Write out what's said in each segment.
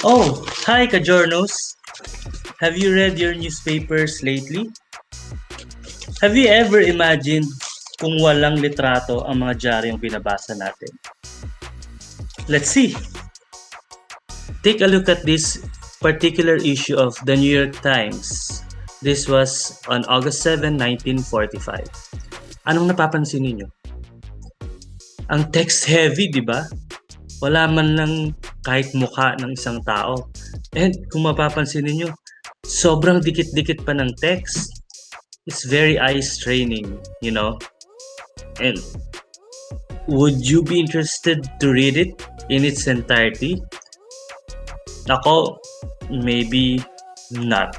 Oh, hi Kajornos! Have you read your newspapers lately? Have you ever imagined kung walang litrato ang mga dyaryong binabasa natin? Let's see! Take a look at this particular issue of the New York Times. This was on August 7, 1945. Anong napapansin ninyo? Ang text heavy, di ba? Wala man lang kahit mukha ng isang tao. And kung mapapansin niyo, sobrang dikit-dikit pa ng text. It's very eye-straining, you know? And would you be interested to read it in its entirety? Ako, maybe not.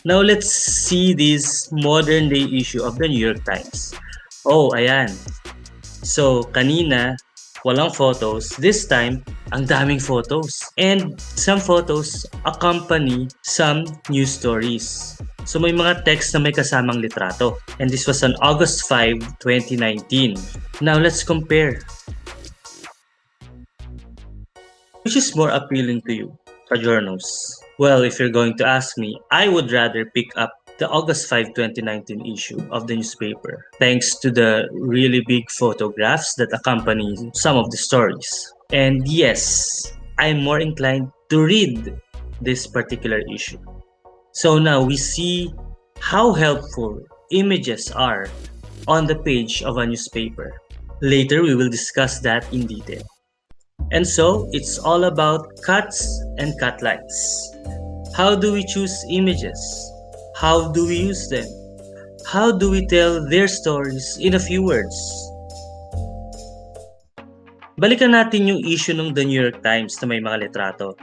Now let's see this modern day issue of the New York Times. Oh, ayan. So, kanina, walang photos. This time, ang daming photos. And some photos accompany some news stories. So may mga text na may kasamang litrato. And this was on August 5, 2019. Now let's compare. Which is more appealing to you, Photojournos? Well, if you're going to ask me, I would rather pick up the August 5, 2019 issue of the newspaper, thanks to the really big photographs that accompany some of the stories. And yes, I'm more inclined to read this particular issue. So now we see how helpful images are on the page of a newspaper. Later, we will discuss that in detail. And so, it's all about cuts and cutlines. How do we choose images? How do we use them? How do we tell their stories in a few words? Balikan natin yung issue ng The New York Times na may mga litrato.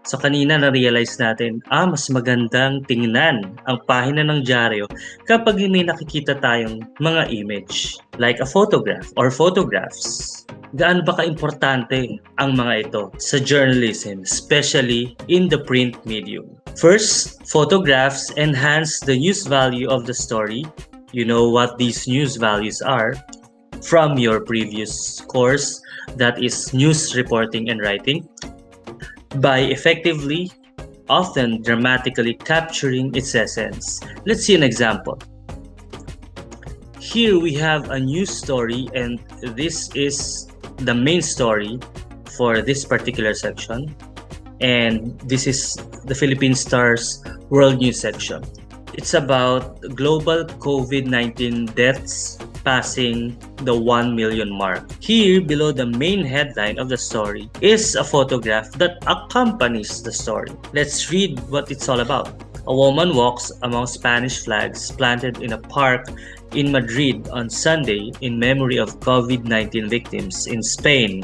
So kanina na-realize natin, mas magandang tingnan ang pahina ng dyaryo kapag may nakikita tayong mga image, like a photograph or photographs. Gaano ba ka-importante ang mga ito sa journalism, especially in the print medium? First, photographs enhance the news value of the story. You know what these news values are from your previous course, that is news reporting and writing, by effectively, often dramatically capturing its essence. Let's see an example. Here we have a news story, and this is the main story for this particular section. And this is the Philippine Star's World News section. It's about global COVID-19 deaths passing the 1 million mark. Here, below the main headline of the story, is a photograph that accompanies the story. Let's read what it's all about. A woman walks among Spanish flags planted in a park in Madrid on Sunday in memory of COVID-19 victims in Spain.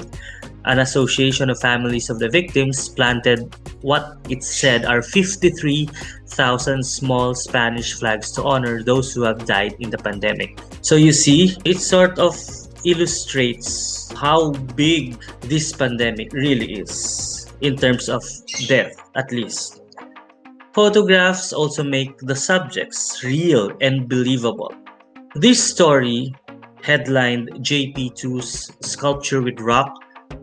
An association of families of the victims planted what it said are 53,000 small Spanish flags to honor those who have died in the pandemic. So you see, it sort of illustrates how big this pandemic really is in terms of death, at least. Photographs also make the subjects real and believable. This story, headlined JP2's Sculpture with Rock,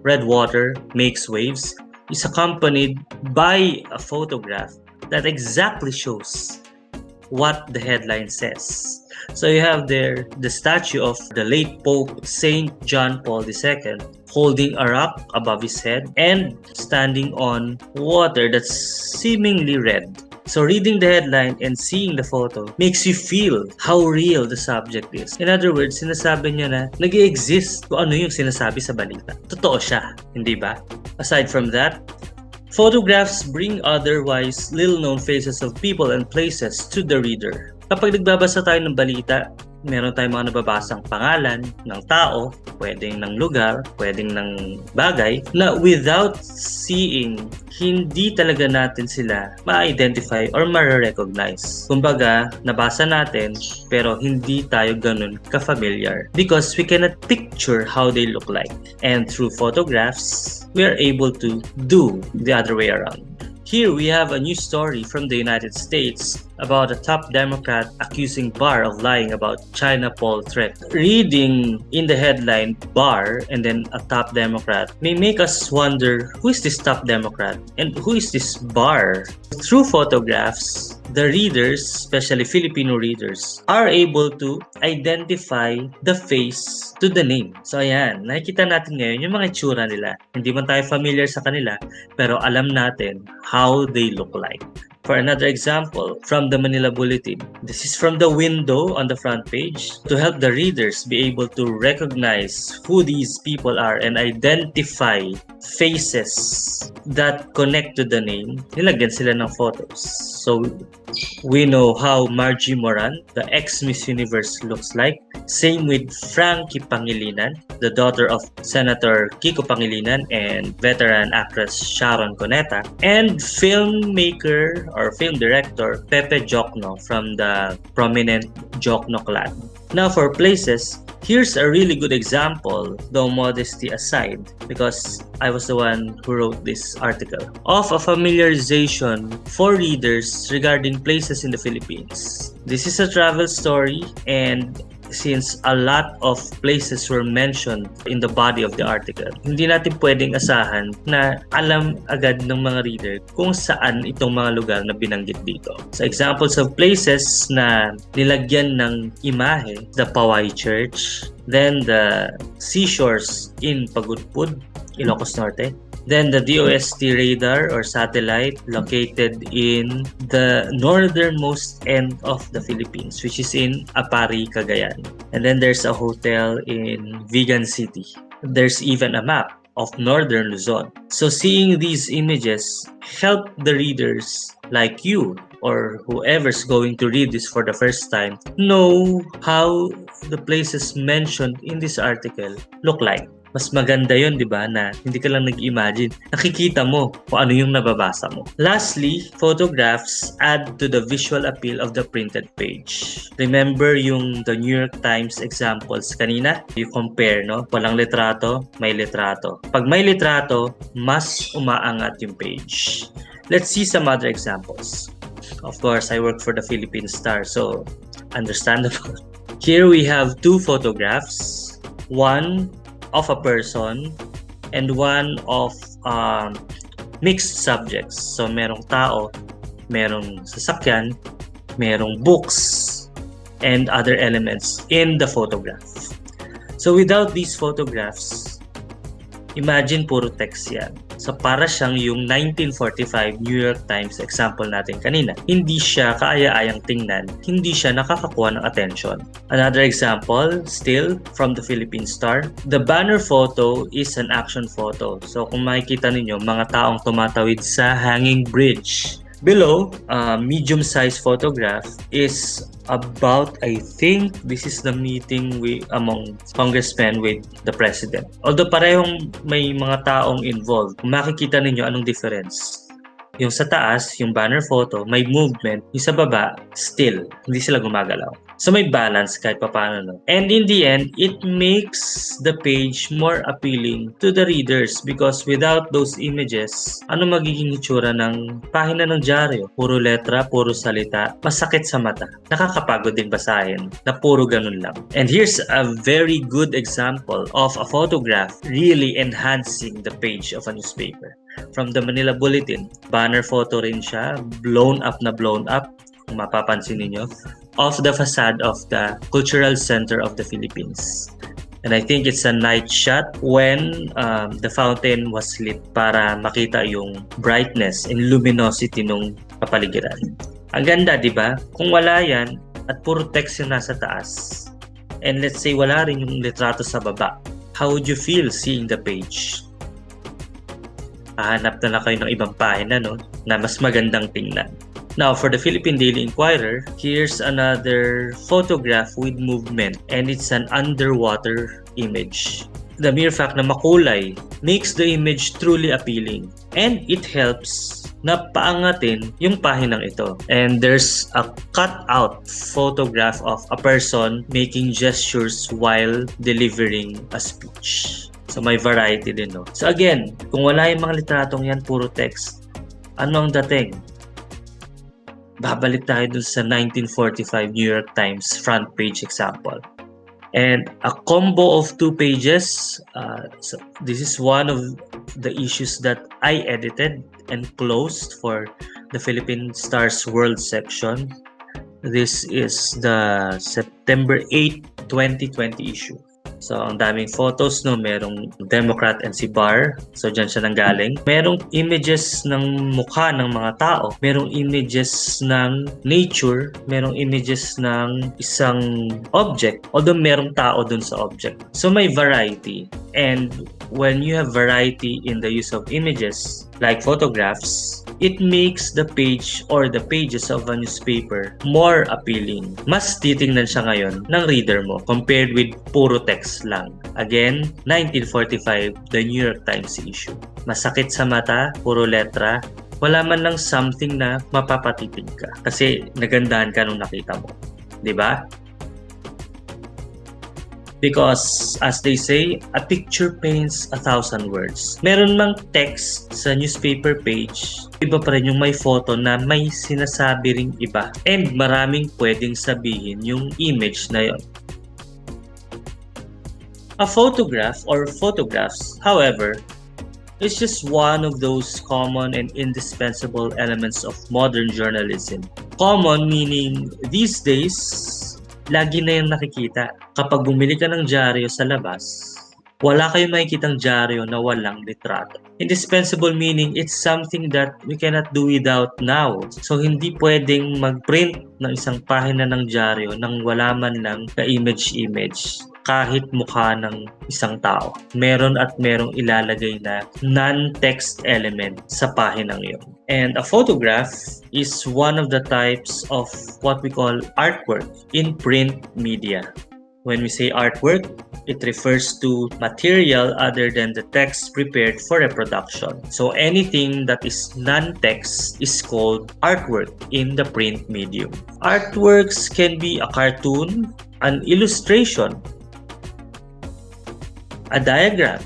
Red Water Makes Waves, is accompanied by a photograph that exactly shows what the headline says. So you have there the statue of the late Pope Saint John Paul II holding a rock above his head and standing on water that's seemingly red. So reading the headline and seeing the photo makes you feel how real the subject is. In other words, sinasabi niya na nag-i-exist kung ano yung sinasabi sa balita. Totoo siya, hindi ba? Aside from that, photographs bring otherwise little-known faces of people and places to the reader. Kapag nagbabasa tayo ng balita, Meron tayong mga nababasang pangalan ng tao, pwedeng ng lugar, pwedeng ng bagay, na without seeing, hindi talaga natin sila ma-identify or ma-recognize. Kumbaga, nabasa natin, pero hindi tayo ganun ka-familiar because we cannot picture how they look like. And through photographs, we are able to do the other way around. Here we have a new story from the United States about a top Democrat accusing Barr of lying about China poll threat. Reading in the headline Barr and then a top Democrat may make us wonder, who is this top Democrat and who is this Barr? Through photographs, the readers, especially Filipino readers, are able to identify the face to the name. So ayan, nakikita natin ngayon yung mga itsura nila. Hindi man tayo familiar sa kanila, pero alam natin how they look like. For another example, from the Manila Bulletin, this is from the window on the front page to help the readers be able to recognize who these people are and identify faces that connect to the name. Nilagyan sila ng photos. So, we know how Margie Moran, the ex-Miss Universe, looks like. Same with Frankie Pangilinan, the daughter of Senator Kiko Pangilinan and veteran actress Sharon Cuneta, and filmmaker or film director Pepe Jocno from the prominent Jocno clan. Now for places, here's a really good example, though modesty aside, because I was the one who wrote this article, of a familiarization for readers regarding places in the Philippines. This is a travel story, and since a lot of places were mentioned in the body of the article, hindi natin pwedeng asahan na alam agad ng mga reader kung saan itong mga lugar na binanggit dito. So examples of places na nilagyan ng imahe, the Paway Church, then the seashores in Pagudpud, Ilocos Norte, then the DOST radar or satellite located in the northernmost end of the Philippines, which is in Apari, Cagayan. And then there's a hotel in Vigan City. There's even a map of northern Luzon. So seeing these images help the readers like you or whoever's going to read this for the first time know how the places mentioned in this article look like. Mas maganda yun, di ba, na hindi ka lang nag-imagine. Nakikita mo kung ano yung nababasa mo. Lastly, photographs add to the visual appeal of the printed page. Remember yung the New York Times examples kanina? You compare, no? Walang litrato, may litrato. Pag may litrato, mas umaangat yung page. Let's see some other examples. Of course, I work for the Philippine Star, so understandable. Here we have two photographs. One of a person and one of mixed subjects. So merong tao, merong sasakyan, merong books, and other elements in the photograph. So without these photographs, imagine puro text yan. So para siyang yung 1945 New York Times example natin kanina. Hindi siya kaaya-ayang tingnan, hindi siya nakakakuha ng attention. Another example, still from the Philippine Star, the banner photo is an action photo. So kung makikita ninyo, mga taong tumatawid sa hanging bridge. Below, medium-sized photograph is about, I think, this is the meeting among congressmen with the president. Although parehong may mga taong involved, makikita ninyo anong difference. Yung sa taas, yung banner photo, may movement. Yung sa baba, still, hindi sila gumagalaw. So may balance kahit papaano. No? And in the end, it makes the page more appealing to the readers because without those images, ano magiging itsura ng pahina ng dyaryo? Puro letra, puro salita, masakit sa mata. Nakakapagod din basahin na puro ganun lang. And here's a very good example of a photograph really enhancing the page of a newspaper. From the Manila Bulletin, banner photo rin siya, blown up, kung mapapansin niyo, of the facade of the Cultural Center of the Philippines. And I think it's a night shot when the fountain was lit para makita yung brightness and luminosity nung kapaligiran. Ang ganda, di ba? Kung wala yan at puro text yung nasa taas, and let's say wala rin yung litrato sa baba, how would you feel seeing the page? Hahanap na lang kayo ng ibang pahina, no? Na mas magandang tingnan. Now, for the Philippine Daily Inquirer, here's another photograph with movement, and it's an underwater image. The mere fact na makulay makes the image truly appealing, and it helps na paangatin yung pahinang ito. And there's a cut-out photograph of a person making gestures while delivering a speech. So may variety din, no? So again, kung wala yung mga litratong yan, puro text, ano ang dating? Babalik tayo dun sa 1945 New York Times front page example. And a combo of 2 pages, so this is one of the issues that I edited and closed for the Philippine Stars World section. This is the September 8, 2020 issue. So, ang daming photos, no? Merong Democrat and si Barr. So, dyan siya nanggaling. Merong images ng mukha ng mga tao. Merong images ng nature. Merong images ng isang object. Although, merong tao dun sa object. So, may variety. And when you have variety in the use of images, like photographs, it makes the page or the pages of a newspaper more appealing. Mas titingnan siya ngayon ng reader mo compared with puro text lang. Again, 1945, the New York Times issue. Masakit sa mata, puro letra, wala man lang something na mapapatitig ka kasi nagandahan ka nung nakita mo. Diba? Because, as they say, a picture paints 1,000 words. Meron mang text sa newspaper page, iba pa rin yung may photo na may sinasabi ring iba. And maraming pwedeng sabihin yung image na yon. A photograph or photographs, however, is just one of those common and indispensable elements of modern journalism. Common meaning these days, lagi na yung nakikita. Kapag bumili ka ng dyaryo sa labas, wala kayong makikitang dyaryo na walang litrato. Indispensable meaning it's something that we cannot do without now. So hindi pwedeng mag-print ng isang pahina ng dyaryo nang wala man lang ka-image kahit mukha ng isang tao. Meron at merong ilalagay na non-text element sa pahinang yun. And a photograph is one of the types of what we call artwork in print media. When we say artwork, it refers to material other than the text prepared for reproduction. So anything that is non-text is called artwork in the print medium. Artworks can be a cartoon, an illustration, a diagram,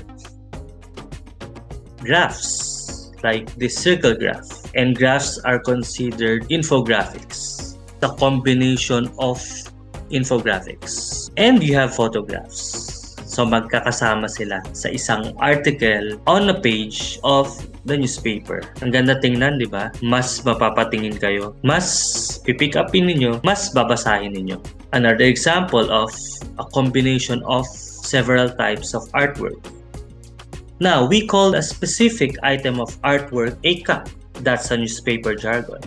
graphs, like this circle graph. And graphs are considered infographics, the combination of infographics. And you have photographs. So magkakasama sila sa isang article on a page of the newspaper. Ang ganda tingnan, di ba? Mas mapapatingin kayo, mas pipick upin ninyo, mas babasahin ninyo. Another example of a combination of several types of artwork. Now, we call a specific item of artwork a cut. That's a newspaper jargon.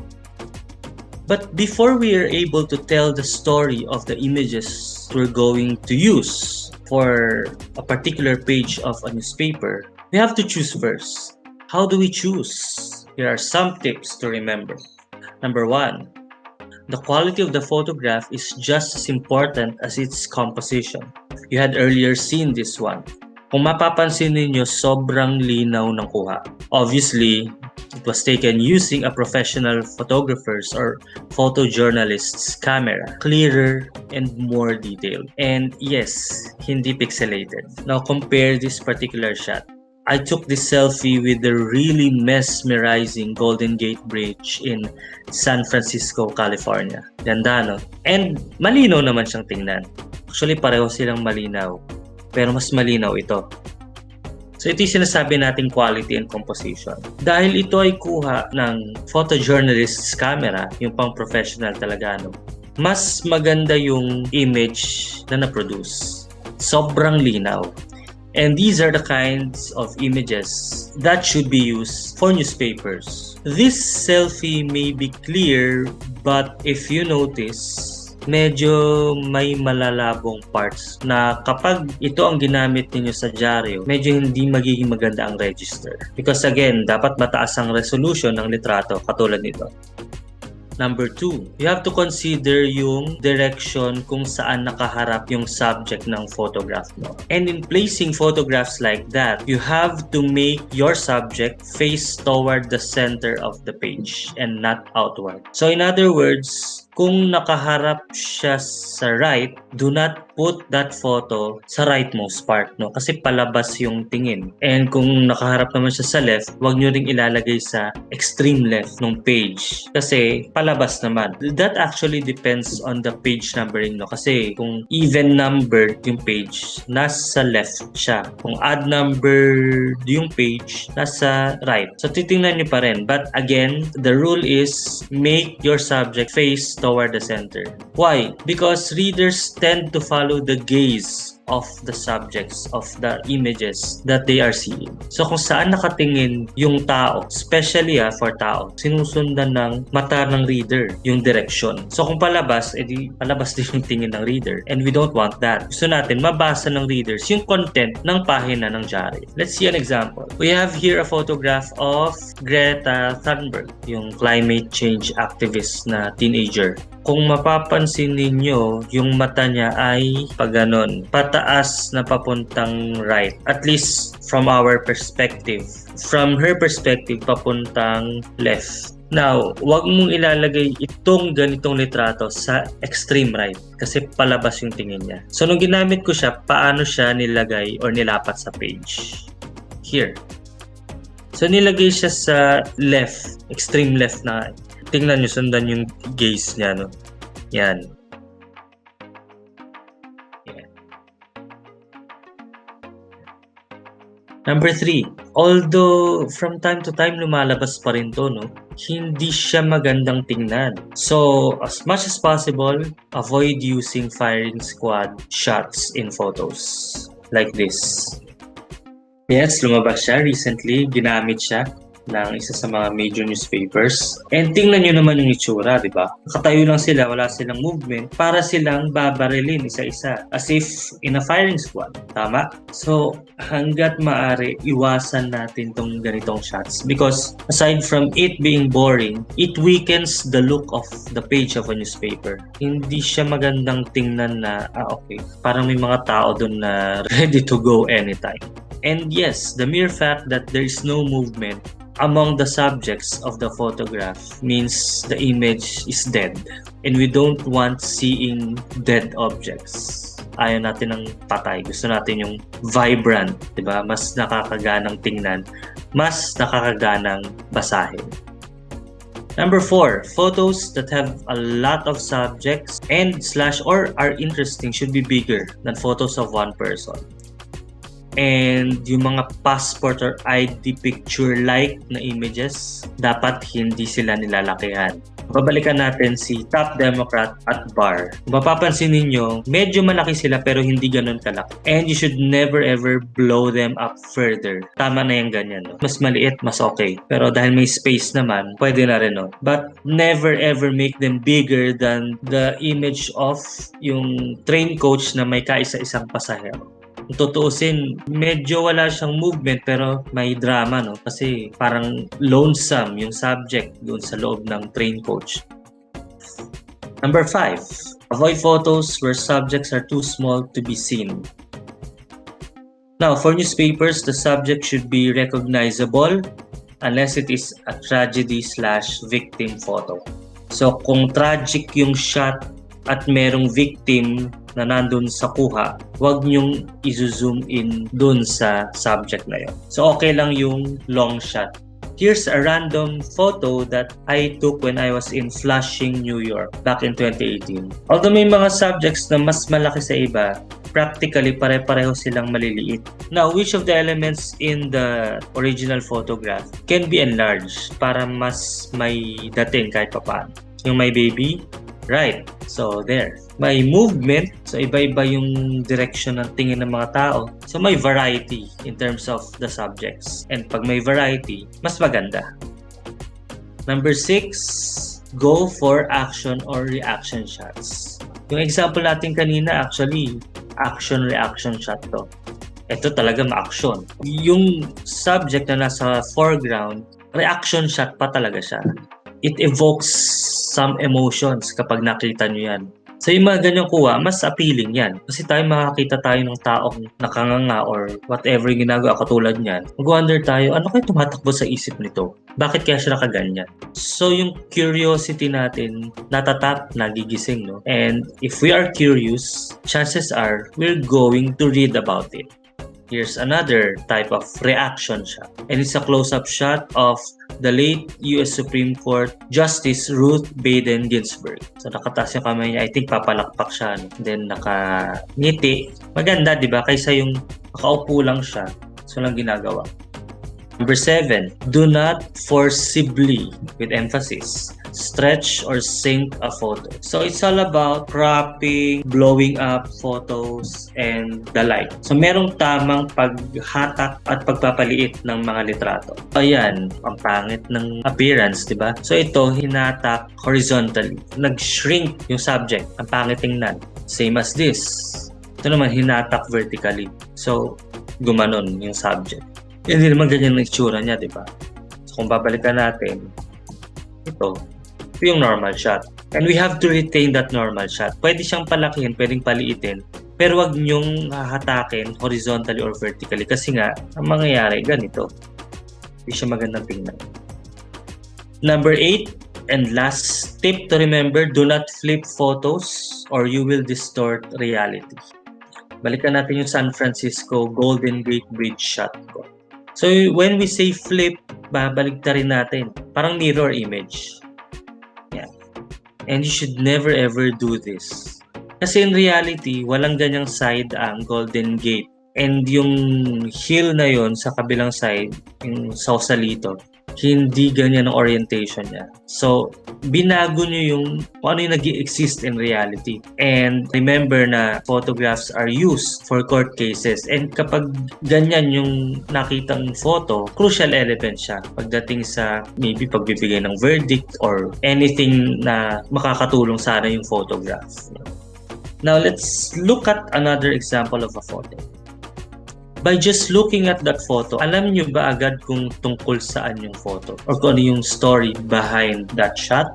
But before we are able to tell the story of the images we're going to use for a particular page of a newspaper, we have to choose first. How do we choose? Here are some tips to remember. Number 1, the quality of the photograph is just as important as its composition. You had earlier seen this one. Kung mapapansin ninyo, sobrang linaw ng kuha. Obviously, it was taken using a professional photographer's or photojournalist's camera. Clearer and more detailed. And yes, hindi pixelated. Now compare this particular shot. I took this selfie with the really mesmerizing Golden Gate Bridge in San Francisco, California. Ganda, no? And malinaw naman siyang tingnan. Actually, pareho silang malinaw. Pero mas malinaw ito. So ito yung sinasabi nating quality and composition. Dahil ito ay kuha ng photojournalist's camera, yung pang professional talaga, no? Mas maganda yung image na na-produce. Sobrang linaw. And these are the kinds of images that should be used for newspapers. This selfie may be clear, but if you notice, medyo may malalabong parts na kapag ito ang ginamit ninyo sa dyaryo, medyo hindi magiging maganda ang register. Because again, dapat mataas ang resolution ng litrato katulad nito. Number 2, you have to consider yung direction kung saan nakaharap yung subject ng photograph mo. And in placing photographs like that, you have to make your subject face toward the center of the page and not outward. So in other words, kung nakaharap siya sa right, do not put that photo sa rightmost part, no? Kasi palabas yung tingin. And kung nakaharap naman siya sa left, huwag nyo ring ilalagay sa extreme left ng page. Kasi palabas naman. That actually depends on the page numbering, no? Kasi kung even numbered yung page, nasa left siya. Kung odd numbered yung page, nasa right. So titingnan nyo pa rin. But again, the rule is make your subject face toward the center. Why? Because readers tend to follow the gaze of the subjects of the images that they are seeing. So kung saan nakatingin yung tao, especially for tao, sinusundan ng mata ng reader yung direction. So kung palabas, edi palabas din yung tingin ng reader. And we don't want that. Gusto natin mabasa ng readers yung content ng pahina ng diary. Let's see an example. We have here a photograph of Greta Thunberg, yung climate change activist na teenager. Kung mapapansin ninyo, yung mata niya ay paganon, pataas na papuntang right. At least from our perspective. From her perspective, papuntang left. Now, wag mong ilalagay itong ganitong litrato sa extreme right kasi palabas yung tingin niya. So, nung ginamit ko siya, paano siya nilagay or nilapat sa page? Here. So, nilagay siya sa left, extreme left na. Tingnan nyo, sundan yung gaze niya, no? Yan. Yan. Number 3, although from time to time lumalabas pa rin to, no? Hindi siya magandang tingnan. So, as much as possible, avoid using firing squad shots in photos. Like this. Yes, lumabas siya. Recently, ginamit siya ng isa sa mga major newspapers. And tingnan nyo naman yung itsura, di ba? Nakatayo lang sila, wala silang movement, para silang babarilin isa-isa. As if in a firing squad. Tama? So, hanggat maaari, iwasan natin tong ganitong shots. Because aside from it being boring, it weakens the look of the page of a newspaper. Hindi siya magandang tingnan na, okay, parang may mga tao dun na ready to go anytime. And yes, the mere fact that there is no movement among the subjects of the photograph means the image is dead. And we don't want seeing dead objects. Ayaw natin ng patay. Gusto natin yung vibrant, di ba? Mas nakakaganang tingnan, mas nakakaganang basahin. Number 4, photos that have a lot of subjects and / or are interesting should be bigger than photos of one person. And yung mga passport or ID picture-like na images, dapat hindi sila nilalakihan. Babalikan natin si Top Democrat at Bar. Kung mapapansin ninyo, medyo malaki sila pero hindi ganun kalaki. And you should never ever blow them up further. Tama na yung ganyan. No? Mas maliit, mas okay. Pero dahil may space naman, pwede na rin. No? But never ever make them bigger than the image of yung train coach na may kaisa-isang pasahero. Tutuusin, medyo wala siyang movement pero may drama, no? Kasi parang lonesome yung subject doon sa loob ng train coach. Number 5, avoid photos where subjects are too small to be seen. Now, for newspapers, the subject should be recognizable unless it is a tragedy/victim photo. So, kung tragic yung shot at merong victim na nandun sa kuha, wag nyong i-zoom in dun sa subject na yun. So, okay lang yung long shot. Here's a random photo that I took when I was in Flushing, New York back in 2018. Although may mga subjects na mas malaki sa iba, practically pare-pareho silang maliliit. Now, which of the elements in the original photograph can be enlarged para mas may dating kahit papaano? Yung may baby? Right. So, there. May movement. So, iba-iba yung direction ng tingin ng mga tao. So, may variety in terms of the subjects. And pag may variety, mas maganda. Number 6, go for action or reaction shots. Yung example natin kanina, actually, action-reaction shot to. Ito talaga ma-action. Yung subject na nasa foreground, reaction shot pa talaga siya. it evokes some emotions kapag nakita nyo yan. So yung mga ganyang kuha, mas appealing yan. Kasi makakita tayo ng taong nakanganga or whatever yung ginagawa katulad niyan. Mag-wonder tayo, ano kayo tumatakbo sa isip nito? Bakit kaya siya nakaganyan? So yung curiosity natin, natatap, nagigising, no? And if we are curious, chances are we're going to read about it. Here's another type of reaction shot. And it's a close-up shot of the late US Supreme Court Justice Ruth Bader Ginsburg. So nakataas yung kamay niya. I think papalakpak siya. No? Then nakangiti. Maganda, di ba? Kaysa yung nakaupo lang siya. So lang ginagawa. Number 7, do not forcibly, with emphasis, stretch or sink a photo. So it's all about cropping, blowing up photos, and the like. So merong tamang paghatak at pagpapaliit ng mga litrato. Ayan, ang pangit ng appearance, di ba? So ito, hinatak horizontally. Nag-shrink yung subject. Ang pangit tingnan. Same as this. Ito naman, hinatak vertically. So, gumanon yung subject. Hindi naman ganyan ang itsura niya, di ba? So kung babalikan natin, ito yung normal shot. And we have to retain that normal shot. Pwede siyang palakihin, pwedeng paliitin, pero wag niyong hahatakin horizontally or vertically kasi nga, ang mangyayari ganito. Hindi siya magandang tingnan. Number 8 and last tip to remember, do not flip photos or you will distort reality. Balikan natin yung San Francisco Golden Gate Bridge shot ko. So when we say flip, babaligtarin natin. Parang mirror image. Yeah. And you should never ever do this. Kasi in reality, walang ganyang side ang Golden Gate. And yung hill na yon sa kabilang side, yung Sausalito, hindi ganyan ang orientation niya. So, binago nyo yung kung ano yung nag-exist in reality. And remember na photographs are used for court cases. And kapag ganyan yung nakitang photo, crucial element siya pagdating sa maybe pagbibigay ng verdict or anything na makakatulong sana yung photograph. Now, let's look at another example of a photo. By just looking at that photo, alam nyo ba agad kung tungkol saan yung photo? Or kung ano yung story behind that shot?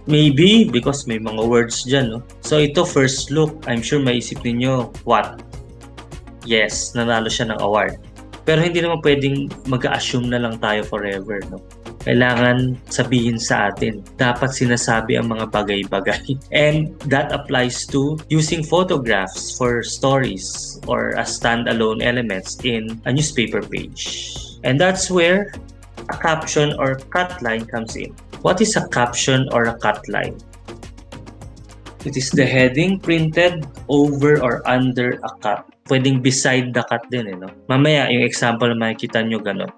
Maybe because may mga words dyan, no? So ito, first look, I'm sure maisip ninyo, what? Yes, nanalo siya ng award. Pero hindi naman pwedeng mag-assume na lang tayo forever, no? Kailangan sabihin sa atin. Dapat sinasabi ang mga bagay-bagay. And that applies to using photographs for stories or as standalone elements in a newspaper page. And that's where a caption or cutline comes in. What is a caption or a cutline? It is the heading printed over or under a cut. Pwedeng beside the cut din, no? Mamaya, yung example na makikita nyo ganun.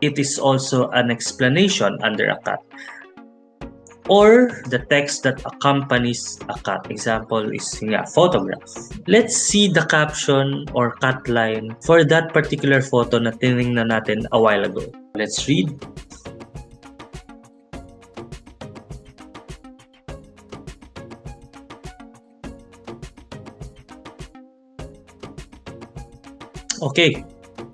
It is also an explanation under a cut. Or the text that accompanies a cut. Example is photograph. Let's see the caption or cut line for that particular photo na tinignan natin a while ago. Let's read. Okay.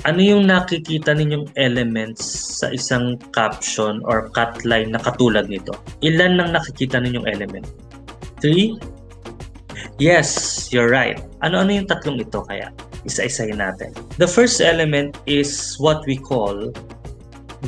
Ano yung nakikita ninyong elements sa isang caption or cutline na katulad nito? Ilan nang nakikita ninyong element? 3? Yes, you're right. Ano-ano yung tatlong ito kaya? Isa-isahin natin. The first element is what we call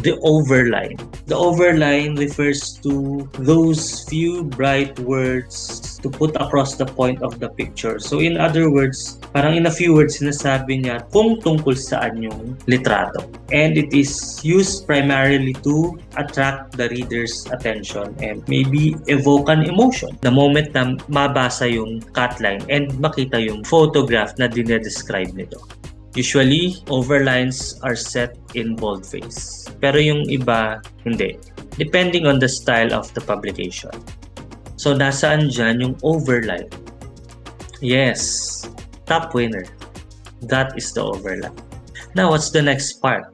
the overline. The overline refers to those few bright words to put across the point of the picture. So in other words, parang in a few words, sinasabi niya kung tungkol saan yung litrato. And it is used primarily to attract the reader's attention and maybe evoke an emotion. The moment na mabasa yung cutline and makita yung photograph na dinedescribe nito. Usually, overlines are set in boldface. Pero yung iba, hindi. Depending on the style of the publication. So, nasaan dyan yung overline? Yes, top winner. That is the overline. Now, what's the next part?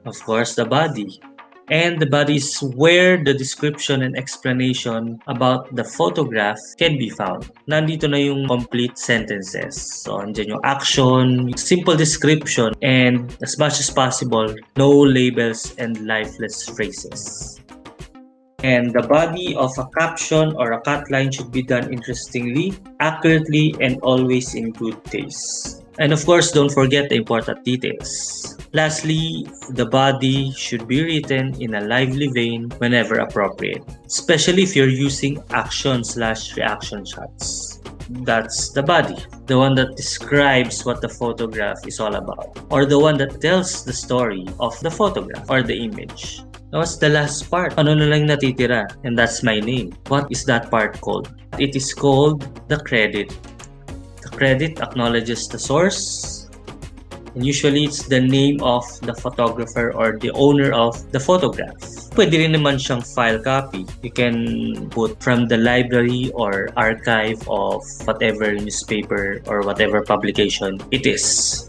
Of course, the body. And the body is where the description and explanation about the photograph can be found. Nandito na yung complete sentences. So, andyan yung action, simple description, and as much as possible, no labels and lifeless phrases. And the body of a caption or a cutline should be done interestingly, accurately, and always in good taste. And of course, don't forget the important details. Lastly, the body should be written in a lively vein whenever appropriate, especially if you're using action/reaction shots. That's the body, the one that describes what the photograph is all about, or the one that tells the story of the photograph or the image. Now, what's the last part? Ano na lang natitira? And that's my name. What is that part called? It is called the credit. The credit acknowledges the source, and usually it's the name of the photographer or the owner of the photograph. Pwede rin naman siyang file copy. You can put from the library or archive of whatever newspaper or whatever publication it is.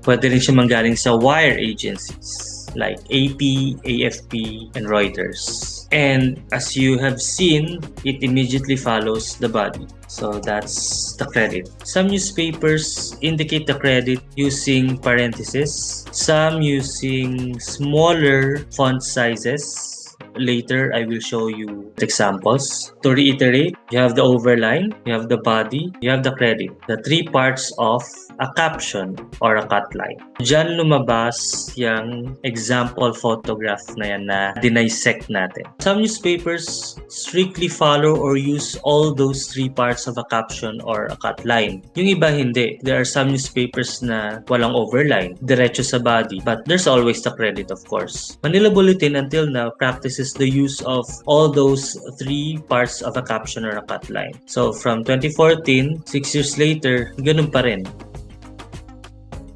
Pwede rin siya manggaling sa wire agencies like AP, AFP, and Reuters. And as you have seen, it immediately follows the body. So that's the credit. Some newspapers indicate the credit using parentheses, some using smaller font sizes. Later, I will show you examples. To reiterate, you have the overline, you have the body, you have the credit. The three parts of a caption or a cutline. Diyan lumabas yung example photograph na yan na dinisect natin. Some newspapers strictly follow or use all those three parts of a caption or a cutline. Yung iba hindi. There are some newspapers na walang overline, diretso sa body, but there's always the credit, of course. Manila Bulletin until now practices the use of all those three parts of a caption or a cutline. So from 2014, 6 years later, ganun pa rin.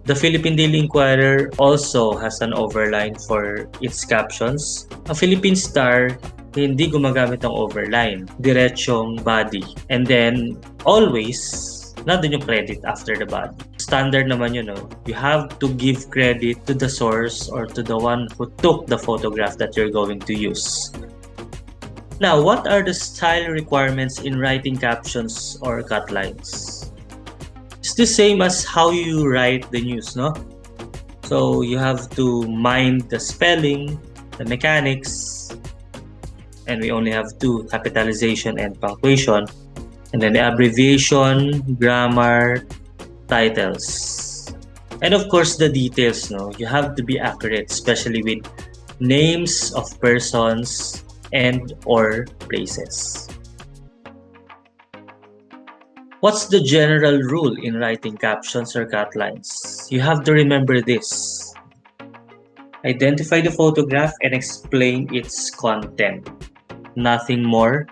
The Philippine Daily Inquirer also has an overline for its captions. A Philippine Star, hindi gumagamit ng overline. Diretsong body. And then, always, nandun yung credit after the body. Standard naman yun, no? You have to give credit to the source or to the one who took the photograph that you're going to use. Now, what are the style requirements in writing captions or cutlines? It's the same as how you write the news, no? So you have to mind the spelling, the mechanics, and we only have two, capitalization and punctuation, and then the abbreviation, grammar, titles, and of course the details, no? You have to be accurate, especially with names of persons and or places. What's the general rule in writing captions or cutlines? You have to remember this. Identify the photograph and explain its content. Nothing more,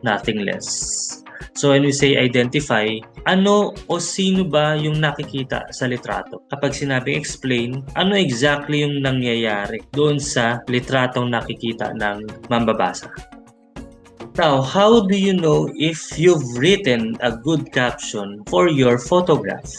nothing less. So when we say identify, ano o sino ba yung nakikita sa litrato? Kapag sinabing explain, ano exactly yung nangyayari doon sa litratong nakikita ng mambabasa? Now, how do you know if you've written a good caption for your photograph?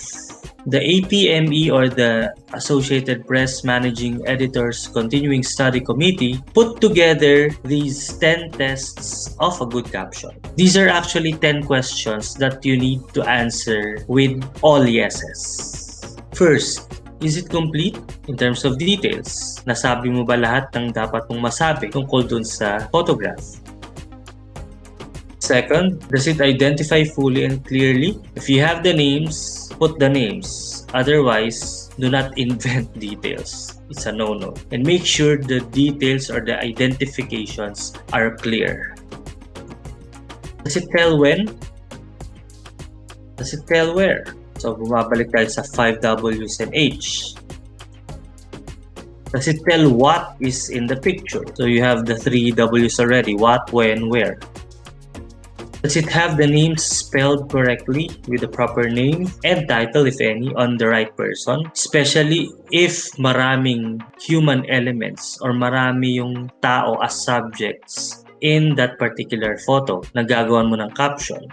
The APME or the Associated Press Managing Editors Continuing Study Committee put together these 10 tests of a good caption. These are actually 10 questions that you need to answer with all yeses. First, is it complete in terms of details? Nasabi mo ba lahat ng dapat mong masabi tungkol dun sa photograph? Second, does it identify fully and clearly? If you have the names, put the names. Otherwise, do not invent details. It's a no-no. And make sure the details or the identifications are clear. Does it tell when? Does it tell where? So, bumabalik tayo sa 5 W's and H. Does it tell what is in the picture? So, you have the 3 W's already. What, when, where. Does it have the names spelled correctly with the proper name and title, if any, on the right person? Especially if maraming human elements or marami yung tao as subjects in that particular photo na gagawan mo ng caption.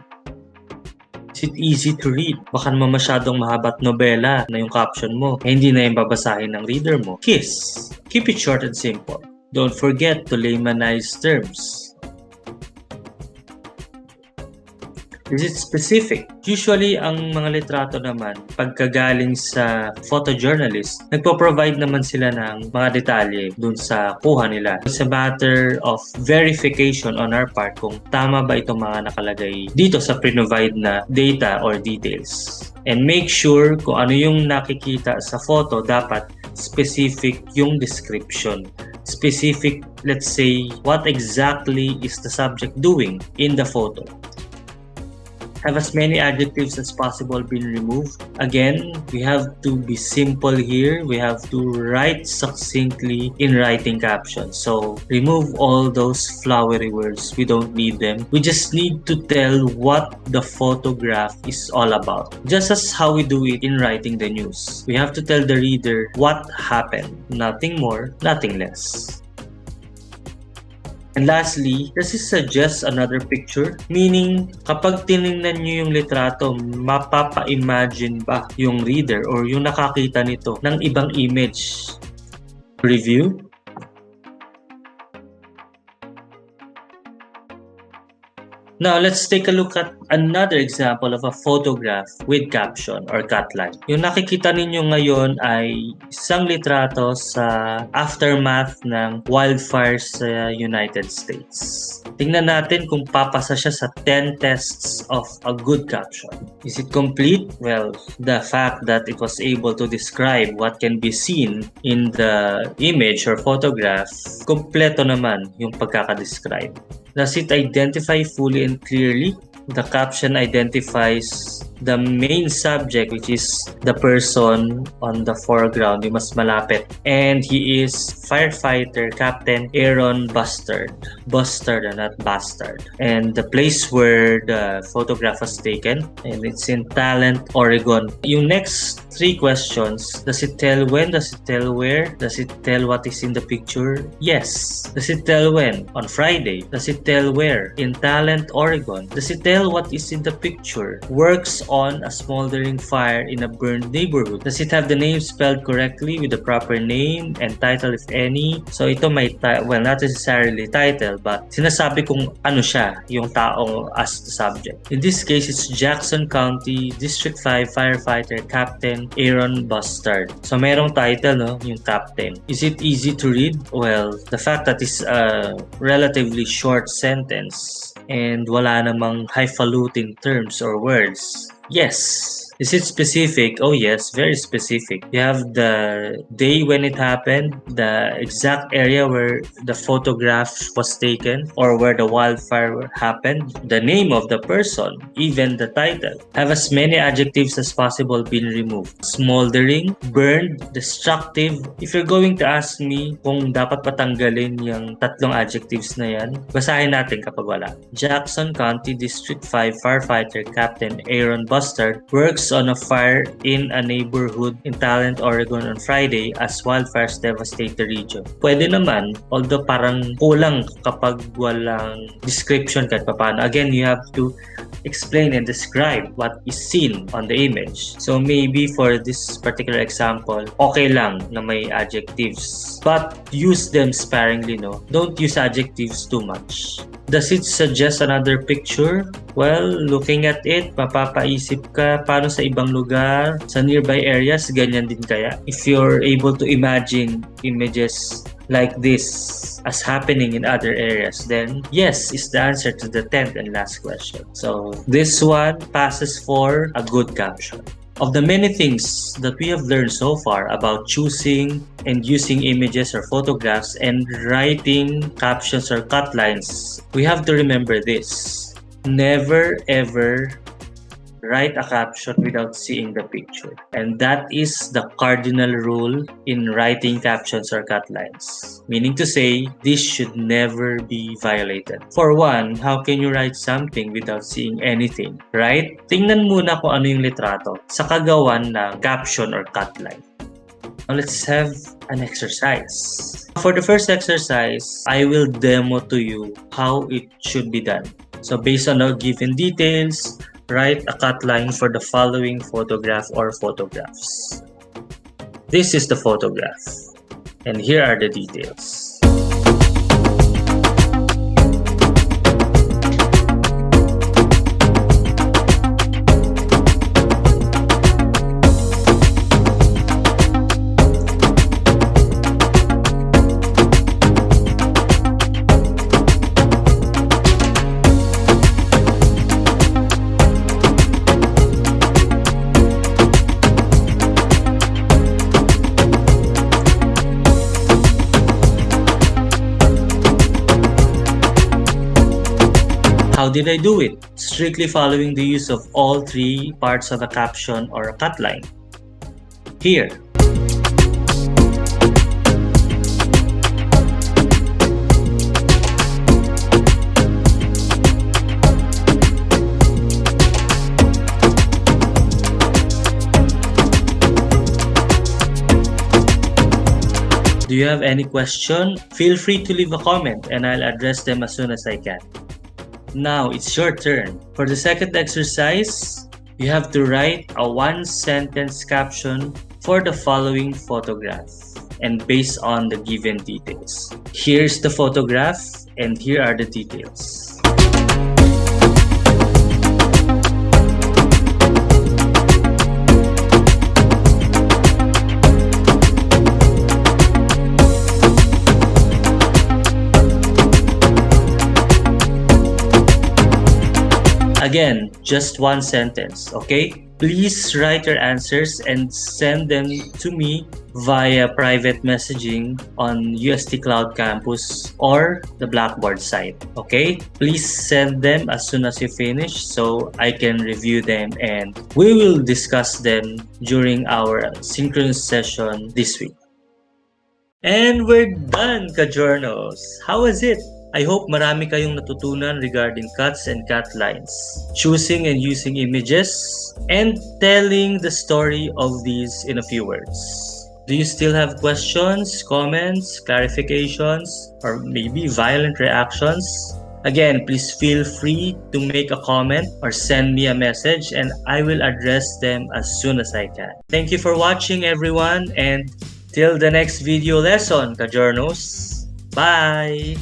Is it easy to read? Baka naman masyadong mahabat nobela na yung caption mo. Hindi na yung babasahin ng reader mo. Keep it short and simple. Don't forget to laymanize terms. Is it specific? Usually, ang mga litrato naman, pagkagaling sa photojournalist, nagpo-provide naman sila ng mga detalye dun sa kuha nila. It's a matter of verification on our part kung tama ba itong mga nakalagay dito sa pre-provide na data or details. And make sure kung ano yung nakikita sa photo, dapat specific yung description. Specific, let's say, what exactly is the subject doing in the photo. Have as many adjectives as possible been removed. Again, we have to be simple here. We have to write succinctly in writing captions. So remove all those flowery words. We don't need them. We just need to tell what the photograph is all about. Just as how we do it in writing the news. We have to tell the reader what happened. Nothing more, nothing less. And lastly, does it suggest another picture? Meaning, kapag tinignan nyo yung litrato, mapapa-imagine ba yung reader or yung nakakita nito ng ibang image? Review? Now, let's take a look at another example of a photograph with caption or cutline. Yung nakikita ninyo ngayon ay isang litrato sa aftermath ng wildfires sa United States. Tingnan natin kung papasa siya sa 10 tests of a good caption. Is it complete? Well, the fact that it was able to describe what can be seen in the image or photograph, kompleto naman yung pagkakadescribe. Does it identify fully and clearly? The caption identifies the main subject, which is the person on the foreground, yung mas malapit. And he is firefighter Captain Aaron Bustard. Bustard and not Bastard. And the place where the photograph was taken, and it's in Talent, Oregon. Yung next 3 questions, does it tell when? Does it tell where? Does it tell what is in the picture? Yes. Does it tell when? On Friday. Does it tell where? In Talent, Oregon. Does it tell what is in the picture? Works on a smoldering fire in a burned neighborhood. Does it have the name spelled correctly with the proper name and title if any? So ito may, well, not necessarily title, but sinasabi kung ano siya, yung tao as the subject. In this case, it's Jackson County District 5 Firefighter Captain Aaron Bustard. So merong title, no? Yung captain. Is it easy to read? Well, the fact that it's a relatively short sentence and wala namang highfalutin terms or words. Yes. Is it specific? Oh yes, very specific. You have the day when it happened, the exact area where the photograph was taken or where the wildfire happened, the name of the person, even the title. Have as many adjectives as possible been removed. Smoldering, burned, destructive. If you're going to ask me kung dapat patanggalin yung tatlong adjectives na yan, basahin natin kapag wala. Jackson County District 5 Firefighter Captain Aaron Bustard works on a fire in a neighborhood in Talent, Oregon on Friday as wildfires devastate the region. Pwede naman, although parang kulang kapag walang description kahit paano. Again, you have to explain and describe what is seen on the image. So maybe for this particular example, okay lang na may adjectives. But use them sparingly, no? Don't use adjectives too much. Does it suggest another picture? Well, looking at it, mapapaisip ka paano sa ibang lugar, sa nearby areas, ganyan din kaya. If you're able to imagine images like this as happening in other areas, then yes is the answer to the 10th and last question. So this one passes for a good caption. Of the many things that we have learned so far about choosing and using images or photographs and writing captions or cutlines, we have to remember this. Never ever write a caption without seeing the picture. And that is the cardinal rule in writing captions or cutlines. Meaning to say, this should never be violated. For one, how can you write something without seeing anything? Right? Tingnan muna kung ano yung litrato sa kagawan ng caption or cutline. Now let's have an exercise. For the first exercise, I will demo to you how it should be done. So based on the given details, write a cutline for the following photograph or photographs. This is the photograph, and here are the details. How did I do it? Strictly following the use of all three parts of a caption or a cutline. Here. Do you have any question? Feel free to leave a comment and I'll address them as soon as I can. Now it's your turn. For the second exercise, you have to write a one-sentence caption for the following photograph and based on the given details. Here's the photograph and here are the details. Again, just one sentence, okay? Please write your answers and send them to me via private messaging on UST Cloud Campus or the Blackboard site, okay? Please send them as soon as you finish so I can review them and we will discuss them during our synchronous session this week. And we're done, Kajournos! How was it? I hope marami kayong natutunan regarding cuts and cutlines, choosing and using images, and telling the story of these in a few words. Do you still have questions, comments, clarifications, or maybe violent reactions? Again, please feel free to make a comment or send me a message and I will address them as soon as I can. Thank you for watching, everyone, and till the next video lesson, Kajournos. Bye!